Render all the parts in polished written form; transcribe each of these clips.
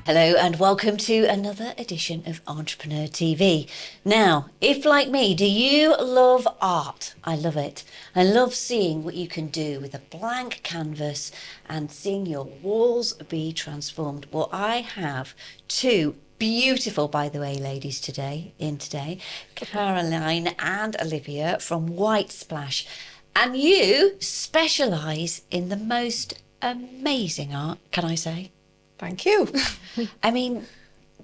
Hello and welcome to another edition of Entrepreneur TV. Now, if like me, do you love art? I love it. I love seeing what you can do with a blank canvas and seeing your walls be transformed. Well, I have two beautiful, by the way, ladies today, Caroline and Olivia from White Splash. And you specialise in the most amazing art, can I say? Thank you. I mean,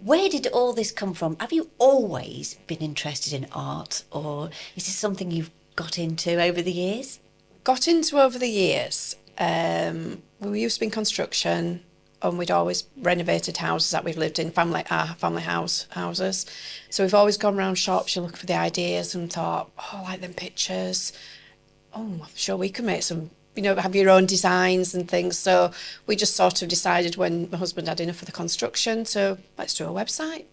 where did all this come from? Have you always been interested in art, or is this something you've got into over the years? Got into over the years. We used to be in construction, and we'd always renovated houses that we've lived in, family houses. So we've always gone around shops, you look for the ideas and thought, oh, I like them pictures. Oh, I'm sure we can make some, have your own designs and things. So we just sort of decided when my husband had enough of the construction, so let's do a website.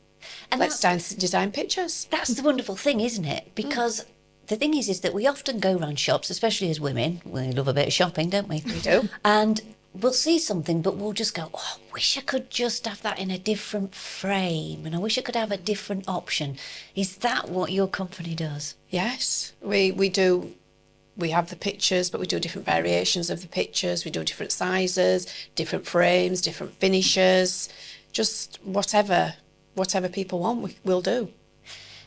And let's design pictures. That's the wonderful thing, isn't it? Because the thing is that we often go around shops, especially as women. We love a bit of shopping, don't we? We do. And we'll see something, but we'll just go, oh, I wish I could just have that in a different frame, and I wish I could have a different option. Is that what your company does? Yes, we do. We have the pictures, but we do different variations of the pictures. We do different sizes, different frames, different finishes, just whatever people want, we'll do.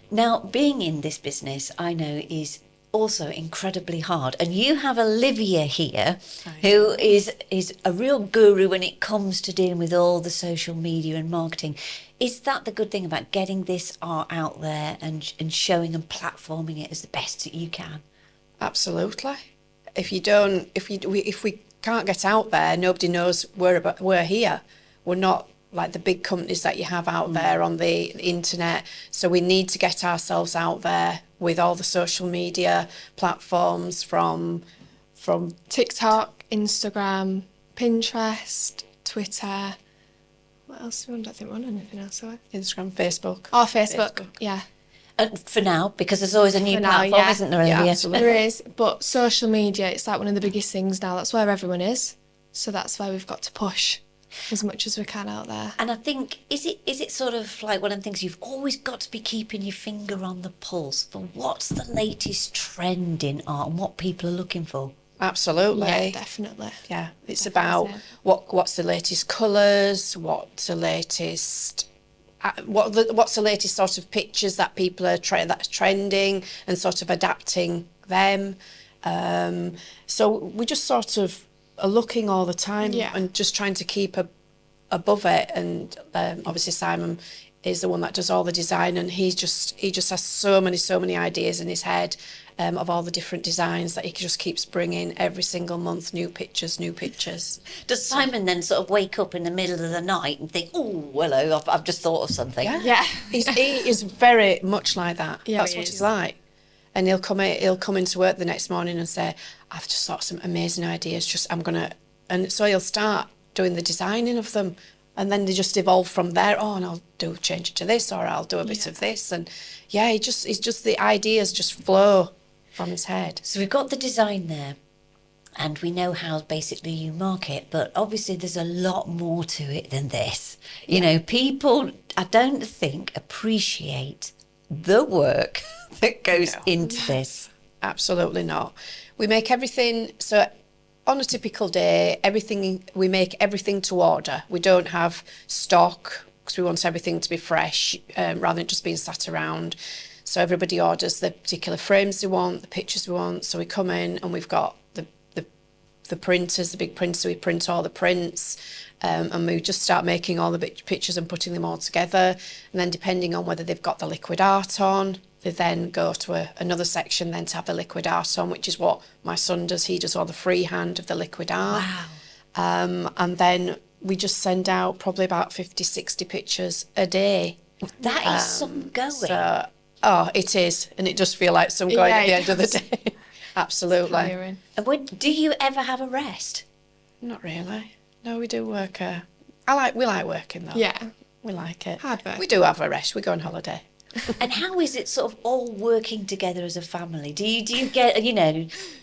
Now, being in this business, I know, is also incredibly hard. And you have Olivia here, who is a real guru when it comes to dealing with all the social media and marketing. Is that the good thing about getting this art out there and showing and platforming it as the best that you can? Absolutely. If we can't get out there, nobody knows we're here. We're not like the big companies that you have out there on the internet. So we need to get ourselves out there with all the social media platforms from TikTok, Instagram, Pinterest, Twitter. What else do we want? I don't think we're on anything else, are we? Instagram, Facebook. Oh, Facebook. Yeah. For now, because there's always a new platform, isn't there, Olivia? Yeah, absolutely. There is, but social media, it's like one of the biggest things now. That's where everyone is. So that's why we've got to push as much as we can out there. And I think, is it sort of like one of the things you've always got to be keeping your finger on the pulse for what's the latest trend in art and what people are looking for? Absolutely. Yeah, definitely. Yeah, it's Definitely. about what's the latest colours, what's the latest sort of pictures that people are that's trending, and sort of adapting them. So we just sort of are looking all the time and just trying to keep above it. And obviously Simon is the one that does all the design, and he just has so many ideas in his head of all the different designs that he just keeps bringing every single month, new pictures. Does Simon then sort of wake up in the middle of the night and think, oh, hello, I've just thought of something? Yeah. He is very much like that. Yeah, That's what he's like. And he'll come into work the next morning and say, I've just thought of some amazing ideas, and so he'll start doing the designing of them, and then they just evolve from there. Oh, and I'll change it to this, or I'll do a bit of this. And yeah, it's just the ideas just flow from his head. So we've got the design there, and we know how basically you market, but obviously there's a lot more to it than this. You know, people, I don't think, appreciate the work that goes into this. Absolutely not. We make everything, so on a typical day, we make everything to order. We don't have stock because we want everything to be fresh rather than just being sat around. So everybody orders the particular frames they want, the pictures we want. So we come in and we've got the printers, the big printer, we print all the prints, and we just start making all the pictures and putting them all together. And then depending on whether they've got the liquid art on, they then go to another section then to have the liquid art on, which is what my son does. He does all the freehand of the liquid art. Wow. And then we just send out probably about 50, 60 pictures a day. That is some going. So, it is. And it does feel like some going at the end of the day. Absolutely. And do you ever have a rest? Not really. No, we do work. We like working though. Yeah. We like it. Hard work. We do have a rest. We go on holiday. And how is it sort of all working together as a family? Do you get,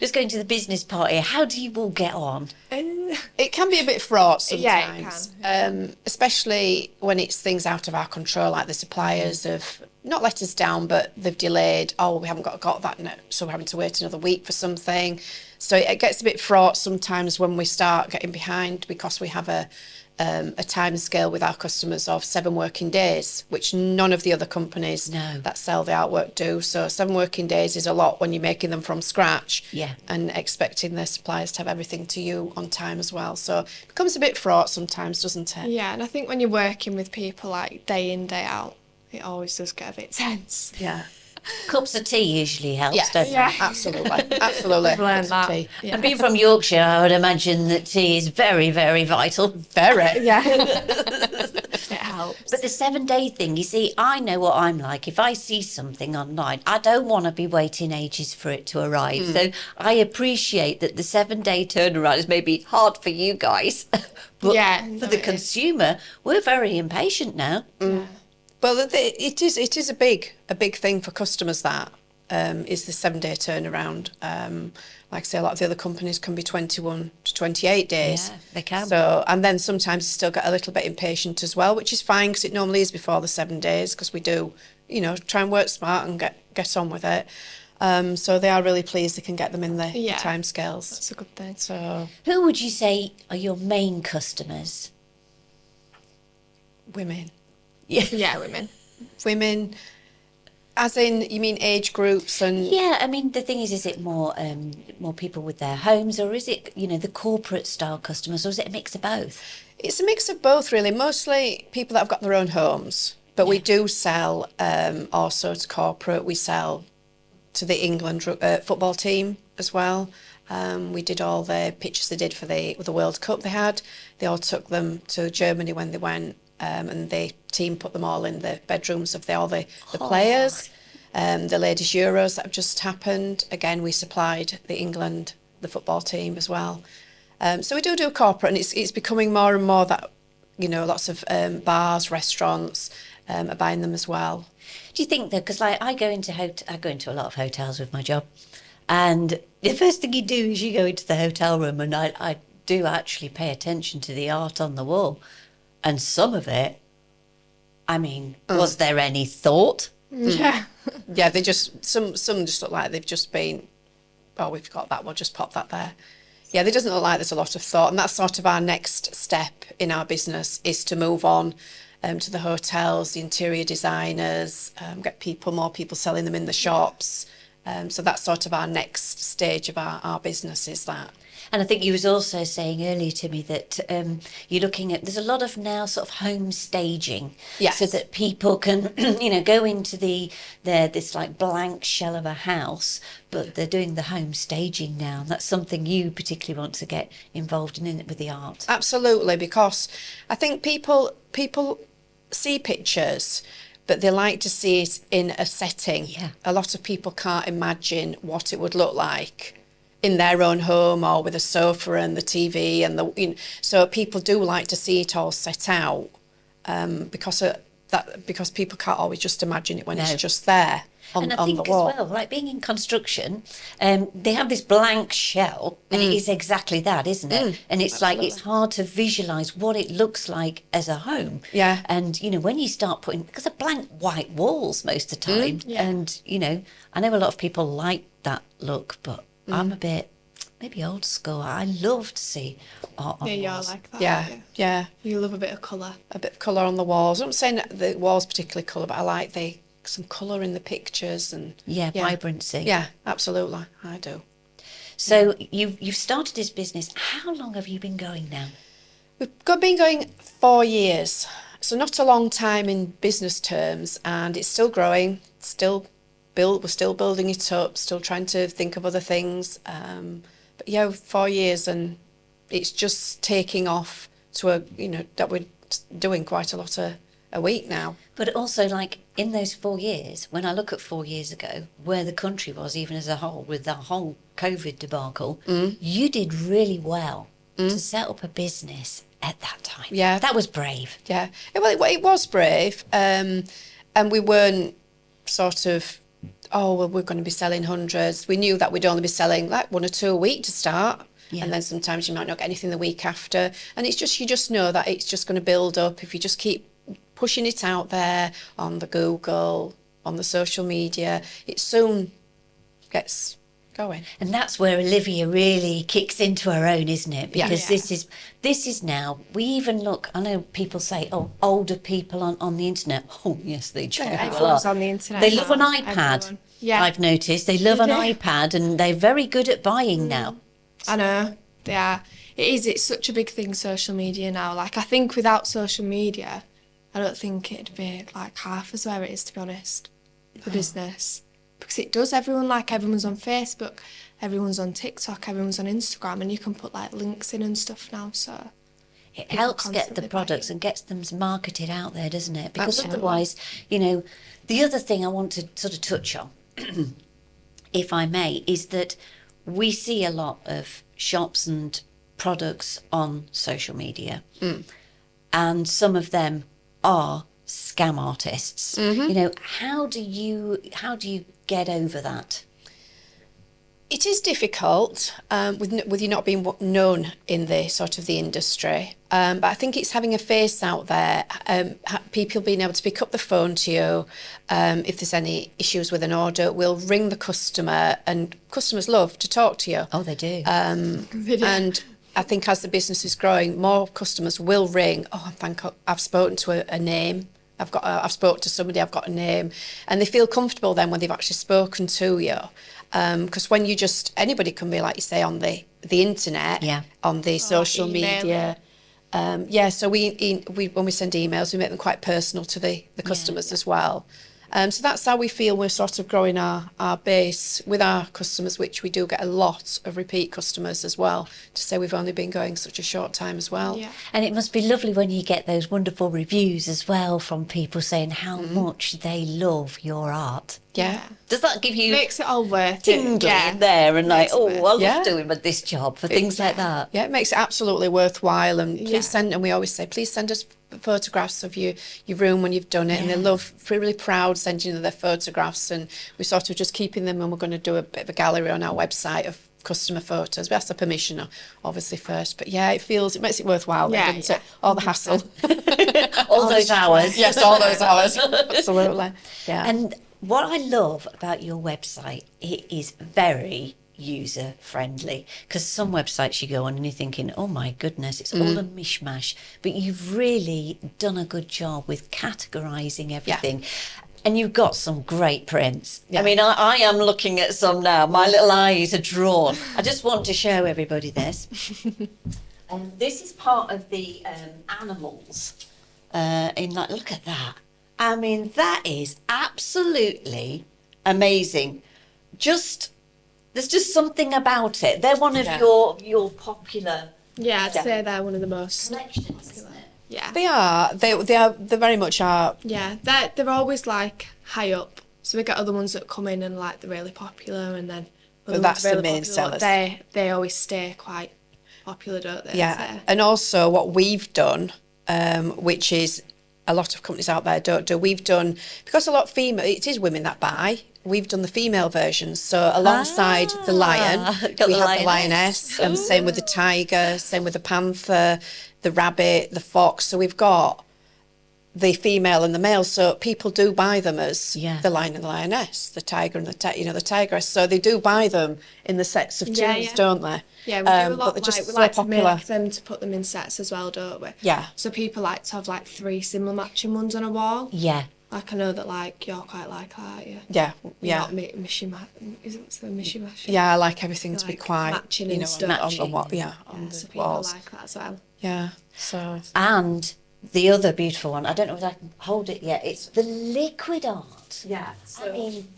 just going to the business party, how do you all get on? It can be a bit fraught Yeah, it sometimes, can. especially when it's things out of our control, like the suppliers have not let us down, but they've delayed. Oh, we haven't got that, so we're having to wait another week for something. So it gets a bit fraught sometimes when we start getting behind, because we have a time scale with our customers of 7 working days, which none of the other companies that sell the artwork do. So 7 working days is a lot when you're making them from scratch, and expecting the suppliers to have everything to you on time as well. So it becomes a bit fraught sometimes, doesn't it? Yeah, and I think when you're working with people like day in, day out, it always does get a bit tense. Yeah. Cups of tea usually helps, Yes, don't they? Yeah. absolutely, absolutely. I've learned Cups of that. tea. Yeah. And being from Yorkshire, I would imagine that tea is very, very vital. Very. Yeah. It helps. But the 7-day thing, you see, I know what I'm like. If I see something online, I don't want to be waiting ages for it to arrive. So I appreciate that the 7-day turnaround is maybe hard for you guys. But Yeah, for no, the it is. consumer, we're very impatient now. Yeah. Well, it is a big thing for customers, that is the 7-day turnaround. Like I say, a lot of the other companies can be 21 to 28 days. Yeah, they can. So, and then sometimes you still get a little bit impatient as well, which is fine, because it normally is before the 7 days, because we do, try and work smart and get on with it. So they are really pleased they can get them in the time scales. That's a good thing. So Who would you say are your main customers? women. Yeah, women. As in, you mean age groups and... Yeah, I mean, the thing is it more people with their homes, or is it, the corporate style customers, or is it a mix of both? It's a mix of both, really. Mostly people that have got their own homes, but we do sell also to corporate. We sell to the England football team as well. We did all the pictures they did for the World Cup they had. They all took them to Germany when they went, and the team put them all in the bedrooms of all the players. The Ladies Euros that have just happened, again, we supplied the football team as well. So we do corporate, and it's becoming more and more that, lots of bars, restaurants are buying them as well. Do you think, though, because I go into a lot of hotels with my job, and the first thing you do is you go into the hotel room, and I do actually pay attention to the art on the wall, and some of it, I mean, was there any thought? Yeah. Yeah, they just some just look like they've just been, oh, we've got that, we'll just pop that there. Yeah, it doesn't look like there's a lot of thought, and that's sort of our next step in our business, is to move on to the hotels, the interior designers, get more people selling them in the shops. So that's sort of our next stage of our business, is that. And I think you was also saying earlier to me that you're looking at, there's a lot of now sort of home staging, Yes. so that people can, go into this like blank shell of a house, but they're doing the home staging now. And that's something you particularly want to get involved in it with the art. Absolutely, because I think people see pictures, but they like to see it in a setting. Yeah. A lot of people can't imagine what it would look like in their own home, or with a sofa and the TV and so people do like to see it all set out, because people can't always just imagine it when it's just there on And I think the wall. as well, like being in construction, they have this blank shell, and it is exactly that, isn't it? And it's like, it's hard to visualise what it looks like as a home. Yeah. And, when you start putting, because they're blank white walls most of the time, and, I know a lot of people like that look, but I'm a bit, maybe old school. I love to see art on Yeah, you're walls. like that. Yeah. You love a bit of colour. A bit of colour on the walls. I'm not saying that the walls particularly colour, but I like some colour in the pictures and Vibrancy. Yeah, absolutely, I do. So you've started this business. How long have you been going now? Been going 4 years, so not a long time in business terms, and it's still growing. We're still building it up. Still trying to think of other things. But yeah, 4 years, and it's just taking off to that we're doing quite a lot a week now. But also, like, in those 4 years, when I look at 4 years ago, where the country was, even as a whole, with the whole COVID debacle, you did really well to set up a business at that time. Yeah. That was brave. Yeah, well, it was brave, and we weren't sort of, oh, well, we're going to be selling hundreds. We knew that we'd only be selling like 1 or 2 a week to start. Yeah. and then sometimes you might not get anything the week after. And it's just, you just know that it's just going to build up if you just keep pushing it out there on the Google, on the social media. It soon gets going. And that's where Olivia really kicks into her own, isn't it? Yeah. Because this is now, we even look, I know people say, oh, older people on the internet. Oh, yes, they do. Everyone's on the internet They love an now, iPad. everyone. Yeah. I've noticed. They love an do. iPad and they're very good at buying now. I know, they are. It's such a big thing, social media now. Like, I think without social media, I don't think it'd be like half as where it is, to be honest, the business. Because it does, everyone's on Facebook, everyone's on TikTok, everyone's on Instagram, and you can put like links in and stuff now, so It people helps get the constantly products buying. and gets them marketed out there, doesn't it? Because Absolutely. otherwise, you know, the other thing I want to sort of touch on, if I may, is that we see a lot of shops and products on social media, and some of them are scam artists. You know, how do you get over that? It is difficult with you not being known in the sort of the industry, but I think it's having a face out there, people being able to pick up the phone to you if there's any issues with an order. We'll ring the customer, and customers love to talk to you. Oh, they do. And I think as the business is growing, more customers will ring. Oh, I've spoken to a name. I've spoken to somebody. I've got a name, and they feel comfortable then when they've actually spoken to you. Because when you anybody can be, like you say, on the internet, on the social email. media. So we when we send emails, we make them quite personal to the customers as well. So that's how we feel we're sort of growing our base with our customers, which we do get a lot of repeat customers as well, to say we've only been going such a short time as well. Yeah. And it must be lovely when you get those wonderful reviews as well from people saying how much they love your art. Yeah. Does that give you Makes it all worth it. tingly Yeah. in there and like, Makes it oh, worth I love Yeah. doing this job for things like that? Yeah, it makes it absolutely worthwhile. And please Yeah. send, and we always say, please send us photographs of your room when you've done it. And they love, really proud sending their photographs. And we're sort of just keeping them, and we're going to do a bit of a gallery on our website of customer photos. We ask the permission, obviously, first. But yeah, it makes it worthwhile, then, doesn't it? All the hassle. All those hours. Yes, all those hours. Absolutely. Yeah. And what I love about your website, it is very user friendly, because some websites you go on and you're thinking, oh my goodness, it's all a mishmash, but you've really done a good job with categorizing everything. And you've got some great prints. I mean, I am looking at some now. My little eyes are drawn. I just want to show everybody this. And this is part of the animals. Look at that. I mean, that is absolutely amazing. There's just something about it. They're one of your popular Yeah, I'd say they're one of the most. collections, isn't it? Yeah. They are. They very much are. Yeah, they're always like high up. So we get other ones that come in and like they're really popular, and then other ones that's the really main popular, sellers. They always stay quite popular, don't they? Yeah, So- and also what we've done, which is a lot of companies out there don't do, we've done, because a lot of it is women that buy, we've done the female versions. So alongside the lion, got we the have the lioness, and same with the tiger, same with the panther, the rabbit, the fox. So we've got the female and the male. So people do buy them as the lion and the lioness, the tiger and the tigress. So they do buy them in the sets of twos, don't they? Yeah, we do a But lot. they're just Like, we so like popular. to make them to put them in sets as well, don't we? Yeah. So people like to have like 3 similar matching ones on a wall. Yeah. Like I know that like you're quite like that, aren't you? Yeah, You're yeah. Not mishmash. Is it so mishmash? Yeah, I like everything to be Like quite matching you and know, stuff. on the Matching. wall. Yeah, Yeah, on so the people walls. like that as well. Yeah. So And the other beautiful one, I don't know if I can hold it yet, it's the liquid art. yeah. I mean,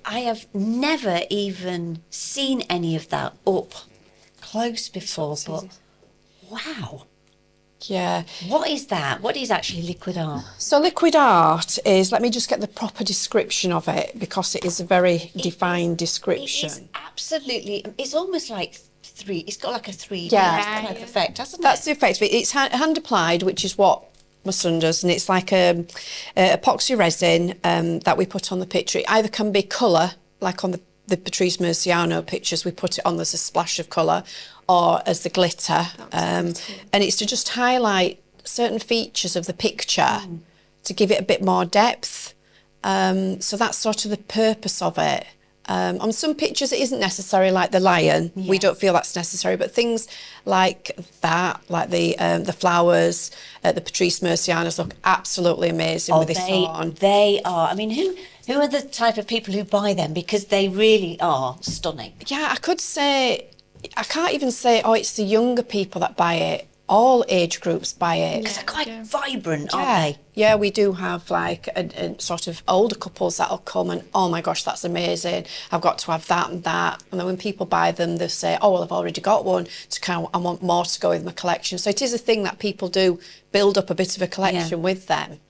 I have never even seen any of that up close before, but wow. Yeah. What is that? What is actually liquid art? So liquid art is, let me just get the proper description of it, because it is a very defined description. It is absolutely, it's almost like it's got like a 3D Yeah. kind of effect, hasn't That's it? the effect of it. It's hand applied, which is what my son does, and it's like epoxy resin that we put on the picture. It either can be colour, like on the Patrice Murciano pictures, we put it on as a splash of colour or as the glitter. And it's to just highlight certain features of the picture to give it a bit more depth. So that's sort of the purpose of it. On some pictures it isn't necessary, like the lion. We don't feel that's necessary, but things like that, like the flowers, the Patrice Murcianos look absolutely amazing with this on. They are. I mean, who are the type of people who buy them? Because they really are stunning. Yeah, I could say, I can't even say, oh, it's the younger people that buy it. All age groups buy it. Because they're quite vibrant, aren't they? Yeah, we do have like a sort of older couples that'll come and, oh my gosh, that's amazing. I've got to have that and that. And then when people buy them, they say, oh, well, I've already got one. I want more to go with my collection. So it is a thing that people do build up a bit of a collection with them.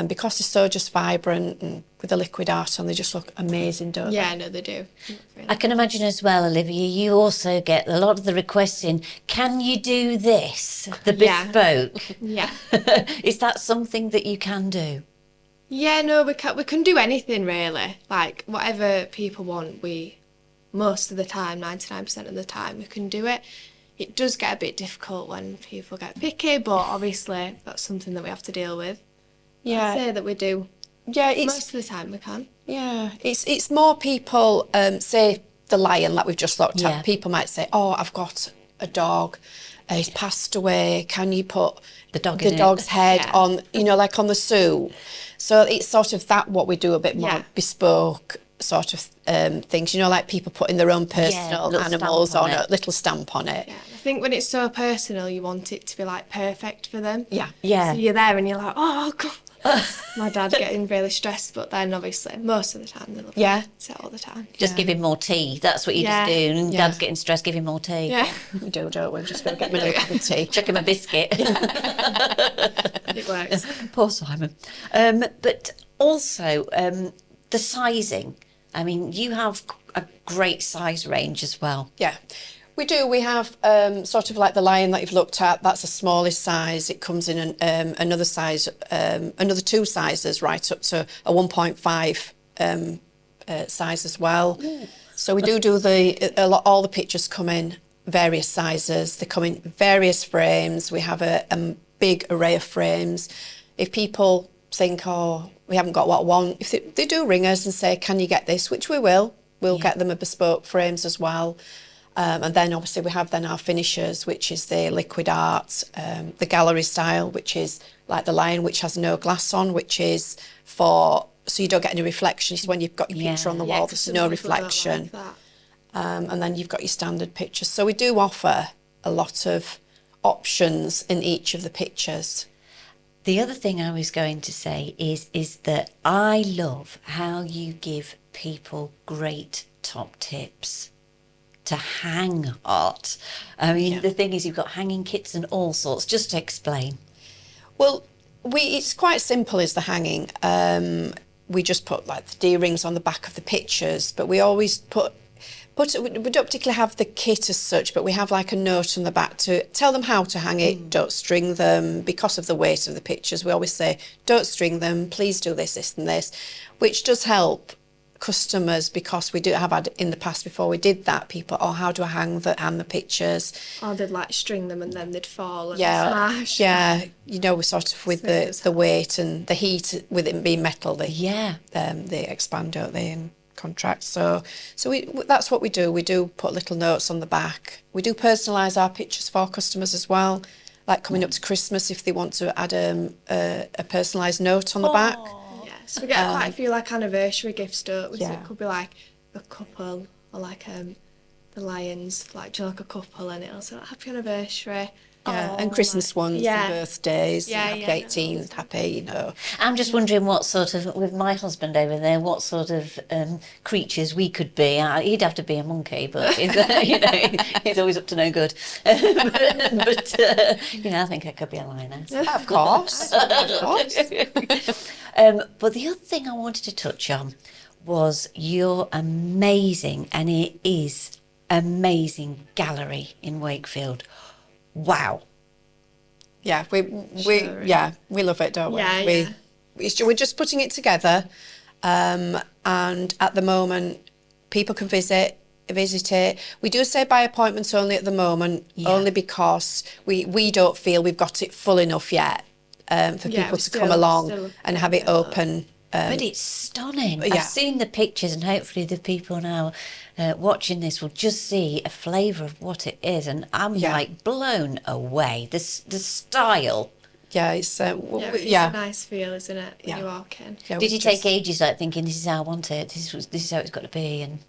Because they're so just vibrant and with the liquid art on, they just look amazing, don't they? Yeah, no, they do. Really I can imagine as well, Olivia, you also get a lot of the requests in, can you do this? The bespoke. Yeah. Is that something that you can do? Yeah, no, we can do anything really. Like whatever people want, most of the time, 99% of the time, we can do it. It does get a bit difficult when people get picky, but obviously that's something that we have to deal with. Yeah. I'd say that we do. Yeah, Most of the time we can. Yeah, it's more people, say the lion that we've just looked Yeah. at. People might say, oh, I've got a dog, he's passed away, can you put The dog the in it?" dog's head Yeah. on, like on the suit? So it's sort of that what we do, a bit more bespoke sort of things, like people putting their own personal little animals stamp on on it. a little stamp on it. Yeah, I think when it's so personal, you want it to be like perfect for them. Yeah. Yeah. So you're there and you're like, oh God. My dad getting really stressed, but then obviously most of the time they love it all the time. Just give him more tea. That's what you just do. And Dad's getting stressed, give him more tea. Yeah, We do, don't we? Just going to get me a little cup of tea. Chuck him a biscuit. it works. Poor Simon. But also, the sizing. I mean, you have a great size range as well. Yeah, we do. We have sort of like the lion that you've looked at. That's the smallest size. It comes in another size, another 2 sizes, right up to a 1.5 size as well. Ooh. So we do all the pictures come in various sizes. They come in various frames. We have a big array of frames. If people think, oh, we haven't got what I want, if they do ring us and say, can you get this, which we will. We'll get them a bespoke frames as well. And then obviously we have then our finishers, which is the liquid art, the gallery style, which is like the lion, which has no glass on, which is so you don't get any reflection. It's when you've got your picture on the wall, there's no reflection. Like and then you've got your standard pictures. So we do offer a lot of options in each of the pictures. The other thing I was going to say is that I love how you give people great top tips to hang art. I mean, the thing is, you've got hanging kits and all sorts. Just to explain. Well, it's quite simple as the hanging. We just put like the D rings on the back of the pictures, but we always we don't particularly have the kit as such, but we have like a note on the back to tell them how to hang it. Don't string them because of the weight of the pictures. We always say, don't string them, please do this, this and this, which does help customers, because we do have had in the past, before we did that, people, oh, how do I hang the pictures? Or they'd like string them and then they'd fall and smash. Yeah, we're sort of with the weight and the heat, with it being metal, they expand, don't they, in contract. So that's what we do. We do put little notes on the back. We do personalise our pictures for customers as well, like coming up to Christmas, if they want to add a personalised note on the back. So we get quite a few like anniversary gifts, don't we? So Yeah. it could be like a couple, or like the lions, like do you like a couple, and it'll say like, happy anniversary. Yeah, and Christmas ones, and birthdays, and happy 18th, happy, I'm just wondering what sort of, with my husband over there, what sort of creatures we could be. He'd have to be a monkey, but he's always up to no good. but I think I could be a lioness. Of course, of course. But the other thing I wanted to touch on was your amazing, and it is amazing, gallery in Wakefield. Wow. Yeah, we love it, don't we? Yeah, We're just putting it together, and at the moment, people can visit it. We do say by appointment only at the moment, only because we don't feel we've got it full enough yet for people to come along and have it open. But it's stunning. Yeah. I've seen the pictures, and hopefully the people now watching this will just see a flavour of what it is, and I'm like blown away. The style. Yeah, it's it's a nice feel, isn't it, when you walk in? Yeah, Did you take ages like thinking this is how I want it? This is how it's got to be, and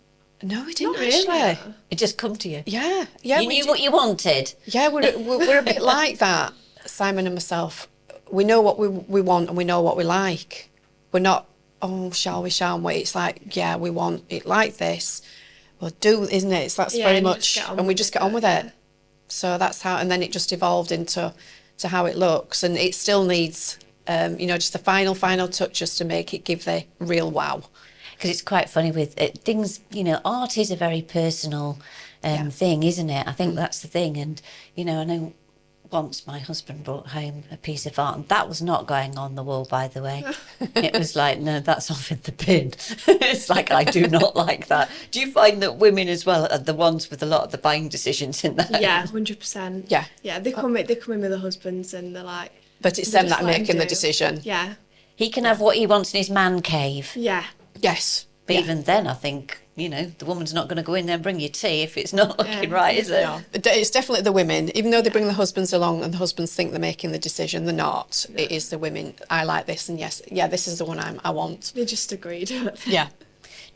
No, we didn't Not really. actually. it just come to you. Yeah, You knew what you wanted. Yeah, we're a bit like that, Simon and myself. We know what we want and we know what we like. We're not, oh, shall we, shan't we? It's like, yeah, we want it like this. Well, isn't it? That's very much, and we just get on with it. So that's how, and then it just evolved into how it looks, and it still needs, just the final touch just to make it give the real wow. Because it's quite funny with things, art is a very personal thing, isn't it? I think that's the thing. And, I know once my husband brought home a piece of art, and that was not going on the wall, by the way. It was like, no, that's off in the bin. It's like, I do not like that. Do you find that women as well are the ones with a lot of the buying decisions in that? Yeah, 100%. Yeah. Yeah, they come in with their husbands and they're like... But it's them that are making the decision. Yeah. He can have what he wants in his man cave. Yeah. Yes. But even then, I think, the woman's not going to go in there and bring you tea if it's not looking right, is it? No, it's definitely the women. Even though they bring the husbands along and the husbands think they're making the decision, they're not. No. It is the women. I like this, and this is the one I want. They just agreed. Yeah.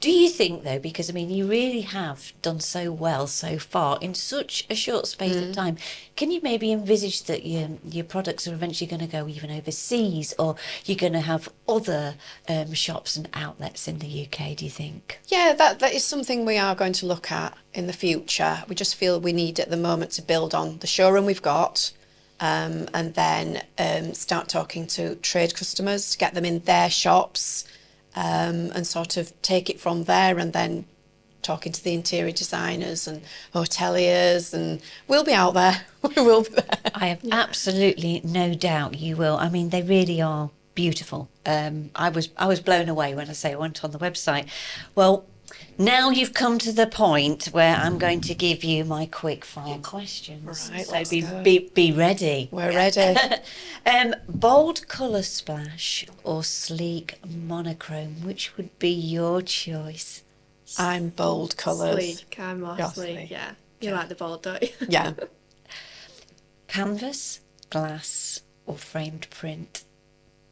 Do you think, though, because, you really have done so well so far in such a short space of time, can you maybe envisage that your products are eventually going to go even overseas, or you're going to have other shops and outlets in the UK, do you think? Yeah, that is something we are going to look at in the future. We just feel we need at the moment to build on the showroom we've got, and then start talking to trade customers to get them in their shops. And sort of take it from there, and then talking to the interior designers and hoteliers, and we'll be out there. We will be there. I have absolutely no doubt you will. They really are beautiful. I was blown away when I went on the website. Well, now you've come to the point where I'm going to give you my quick fire questions. Right, so let's go. be ready. We're ready. Bold colour splash or sleek monochrome, which would be your choice? I'm bold colours. Sleek. I'm more sleek, yeah. You like the bold, don't you? Yeah. Canvas, glass or framed print?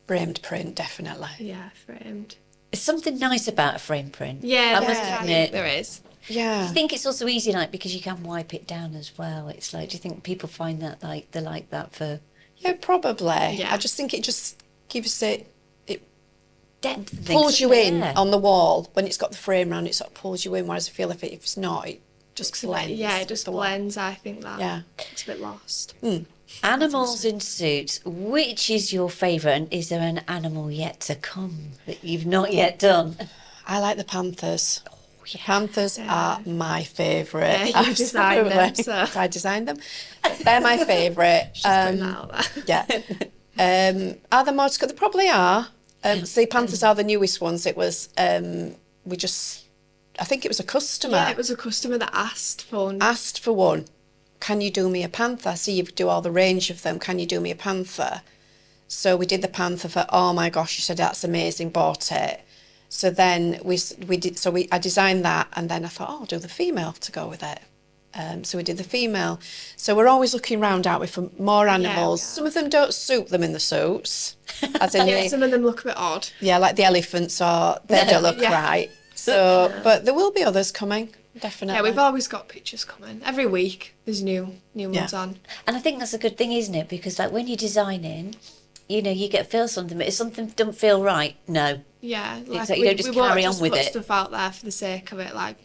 Framed print, definitely. Yeah, framed. There's something nice about a frame print. Yeah, I must admit. there is. Yeah. I think it's also easy, because you can wipe it down as well. It's like, do you think people find that they like that for Yeah, probably. Yeah. I just think it just gives it depth? and pulls things? you in Yeah. on the wall. When it's got the frame around, it sort of pulls you in, whereas I feel if it's not, it just blends. Yeah, it just with the wall. blends, I think that. Yeah. It's a bit lost. Animals in suits. Which is your favourite, and is there an animal yet to come that you've not yet done? I like the panthers. The panthers are my favourite. Yeah, you designed them, Absolutely. so. I designed them. They're my favourite. Just putting that out there. Yeah. Are there more to go? There probably are. So the panthers are the newest ones. It was, I think it was a customer. Yeah, it was a customer that asked for one. Asked for one. Can you do me a panther? I see you do all the range of them. Can you do me a panther? So we did the panther for, oh my gosh, she said, that's amazing, bought it. So then I designed that, and then I thought, I'll do the female to go with it. So we did the female. So we're always looking round, aren't we, for more animals. Some of them don't suit them in the suits. As in Some of them look a bit odd. yeah, like the elephants, or they don't look Yeah. right. So, but there will be others coming, definitely. Yeah, we've always got pictures coming. Every week there's new ones on. And I think that's a good thing, isn't it? Because when you're designing, you get feel something, but if something doesn't feel right, no. Yeah, Like you don't just won't carry on just with put it. stuff out there for the sake of it. Like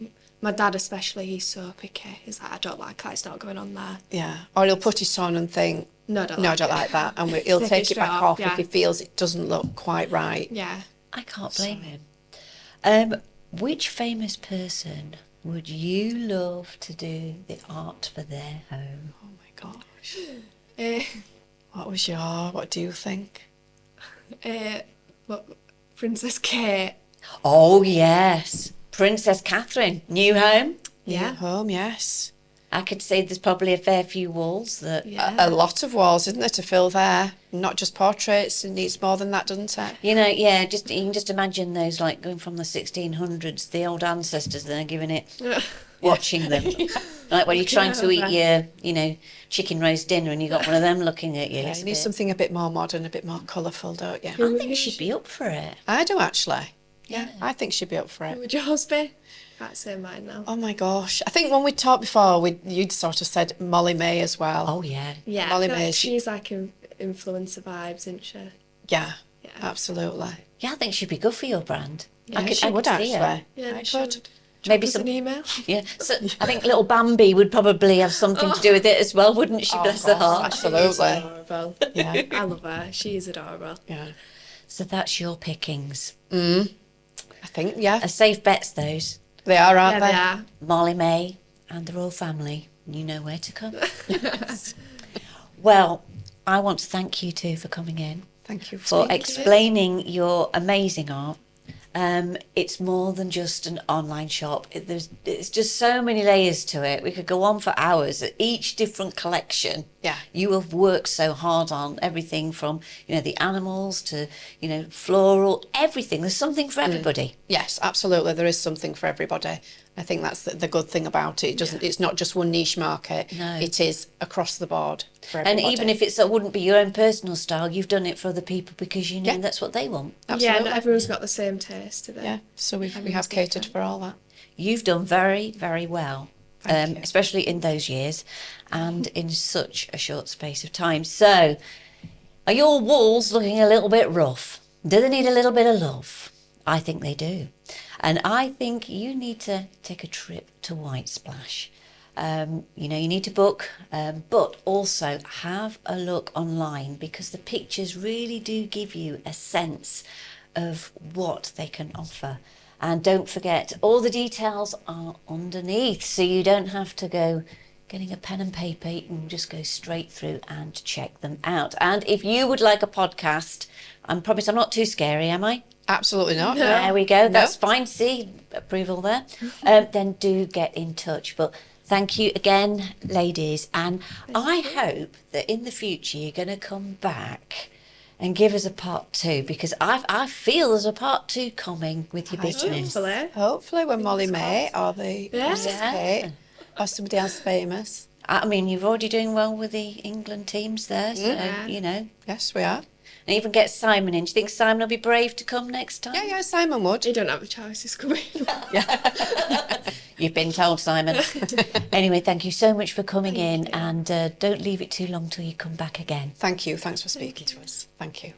my dad especially, he's so picky. He's like, I don't like that. It's not going on there. Yeah, or he'll put it on and think, No, I don't no, I like don't it. like that, and he'll Take take it it back straight off off, if yeah. he feels it doesn't look quite right. Yeah. I can't blame him. Which famous person would you love to do the art for their home? Oh my gosh. What do you think? What, Princess Kate. Oh, yes. Princess Catherine, new home. New home, yes. I could say there's probably a fair few walls that... A lot of walls, isn't there, to fill there? Not just portraits, it needs more than that, doesn't it? You know, yeah, just you can just imagine those, like, going from the 1600s, the old ancestors there giving it, watching them. Like when you're trying to eat your, you know, chicken roast dinner and you got one of them looking at you. Yeah, you need something a bit more modern, a bit more colourful, don't you? I think she'd be up for it. I do, actually. Yeah, I think she'd be up for it. Would yours be? Can't say mine now. Oh my gosh. I think when we talked before, you'd sort of said Molly May as well. Oh, yeah. Yeah, Molly I feel May, like she's like influencer vibes, isn't she? Yeah, absolutely. Yeah, I think she'd be good for your brand. Yeah, she would see her. actually. Yeah, I she could. would. Maybe Drop us some an email. Yeah, so I think little Bambi would probably have something to do with it as well, wouldn't she? Bless her heart. Absolutely. She's adorable. Yeah. I love her. She is adorable. Yeah. So that's your pickings. I think, yeah. A safe bets, those. They are, aren't Yeah, they? they are. Molly May and the royal family. You know where to come. Well, I want to thank you two for coming in, Thank you for speaking to us. explaining your amazing art. It's more than just an online shop. It's just so many layers to it. We could go on for hours. At each different collection, Yeah. you have worked so hard on everything from, you know, the animals to, you know, floral, everything. There's something for everybody. Yes, absolutely. There is something for everybody. I think that's the good thing about it. It doesn't. It's not just one niche market. No. It is across the board for And everybody. even if it wouldn't be your own personal style, you've done it for other people because you know Yeah. that's what they want. Absolutely. Yeah, not everyone's got the same taste, do they? Yeah, so we Everyone's have catered different. for all that. You've done very, very well, Thank you. especially in those years and in such a short space of time. So, are your walls looking a little bit rough? Do they need a little bit of love? I think they do. And I think you need to take a trip to White Splash. You know, you need to book, but also have a look online because the pictures really do give you a sense of what they can offer. And don't forget, all the details are underneath, so you don't have to go getting a pen and paper. You can just go straight through and check them out. And if you would like a podcast, I promise I'm not too scary, am I? Absolutely not. No. There we go. No. That's fine. See, approval there. Then do get in touch. But thank you again, ladies. And I hope that in the future you're going to come back and give us a part 2 because I feel there's a part 2 coming with your business. Hopefully. Hopefully when Molly May or the Mrs. Yeah. Kate or somebody else famous. I mean, you're already doing well with the England teams there, so, you know. Yes, we are. And even get Simon in. Do you think Simon will be brave to come next time? Yeah, Simon would. You don't have a choice, he's coming. You've been told, Simon. Anyway, thank you so much for coming in and don't leave it too long till you come back again. Thank you. Thanks for speaking to us. Thank you.